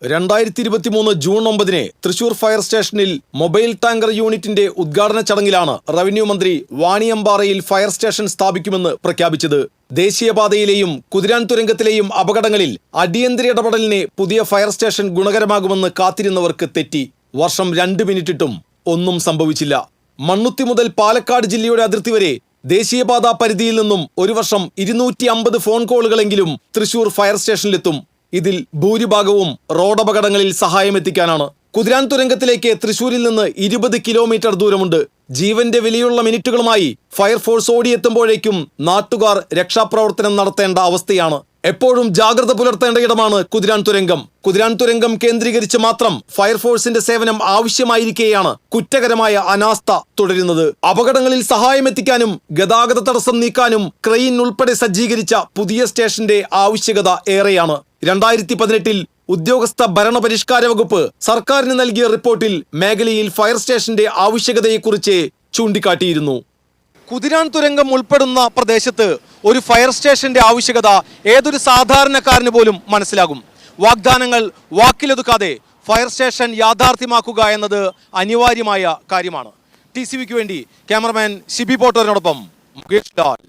2023 June 9 Thrissur fire സ്റ്റേഷനിൽ mobile tanker യൂണിറ്റിന്റെ ഉദ്ഘാടന ചടങ്ങിലാണ് റവന്യൂ മന്ത്രി വാണിയമ്പാറയിൽ ഫയർ സ്റ്റേഷൻ സ്ഥാപിക്കുമെന്ന് പ്രഖ്യാപിച്ചത്. ദേശീയപാതയിലെയും കുതിരാൻ തുരങ്കത്തിലെയും അപകടങ്ങളിൽ അടിയന്തര ഇടപെടലിന് പുതിയ ഫയർ സ്റ്റേഷൻ ഗുണകരമാകുമെന്ന് കാത്തിരുന്നവർക്ക് തെറ്റി. വർഷം 2 മിനിറ്റിട്ടും ഒന്നും സംഭവിച്ചില്ല. മണ്ണുത്തി മുതൽ പാലക്കാട് ജില്ലയുടെ അതിർത്തി വരെ ദേശീയപാത പരിധിയിൽ നിന്നും ഒരു വർഷം 250 ഫോൺ കോളുകളെങ്കിലും തൃശൂർ ഫയർ സ്റ്റേഷനിലെത്തും. ഇതിൽ ഭൂരിഭാഗവും റോഡപകടങ്ങളിൽ സഹായമെത്തിക്കാനാണ്. കുതിരാൻ തുരങ്കത്തിലേക്ക് തൃശൂരിൽ നിന്ന് 20 കിലോമീറ്റർ ദൂരമുണ്ട്. ജീവന്റെ വിലയുള്ള മിനിറ്റുകളുമായി ഫയർഫോഴ്സ് ഓടിയെത്തുമ്പോഴേക്കും നാട്ടുകാർ രക്ഷാപ്രവർത്തനം നടത്തേണ്ട അവസ്ഥയാണ്. എപ്പോഴും ജാഗ്രത പുലർത്തേണ്ട ഇടമാണ് കുതിരാൻ തുരങ്കം. കുതിരാൻ തുരങ്കം കേന്ദ്രീകരിച്ച് മാത്രം ഫയർഫോഴ്സിന്റെ സേവനം ആവശ്യമായിരിക്കെയാണ് കുറ്റകരമായ അനാസ്ഥ തുടരുന്നത്. അപകടങ്ങളിൽ സഹായമെത്തിക്കാനും ഗതാഗത തടസ്സം നീക്കാനും ക്രെയിൻ ഉൾപ്പെടെ സജ്ജീകരിച്ച പുതിയ സ്റ്റേഷന്റെ ആവശ്യകത ഏറെയാണ്. 2018 ഉദ്യോഗസ്ഥ ഭരണപരിഷ്കാര വകുപ്പ് സർക്കാരിന് നൽകിയ റിപ്പോർട്ടിൽ മേഖലയിൽ ഫയർ സ്റ്റേഷന്റെ ആവശ്യകതയെക്കുറിച്ച് ചൂണ്ടിക്കാട്ടിയിരുന്നു. കുതിരാൻ തുരങ്കം ഉൾപ്പെടുന്ന പ്രദേശത്ത് ഒരു ഫയർ സ്റ്റേഷന്റെ ആവശ്യകത ഏതൊരു സാധാരണക്കാരന് പോലും മനസ്സിലാകും. വാഗ്ദാനങ്ങൾ വാക്കിലൊതുക്കാതെ ഫയർ സ്റ്റേഷൻ യാഥാർത്ഥ്യമാക്കുക എന്നത് അനിവാര്യമായ കാര്യമാണ്. TCVക്ക് വേണ്ടി ക്യാമറമാൻ ഷിബി പോട്ടോറിനോടൊപ്പം മുകേഷ് ലാൽ.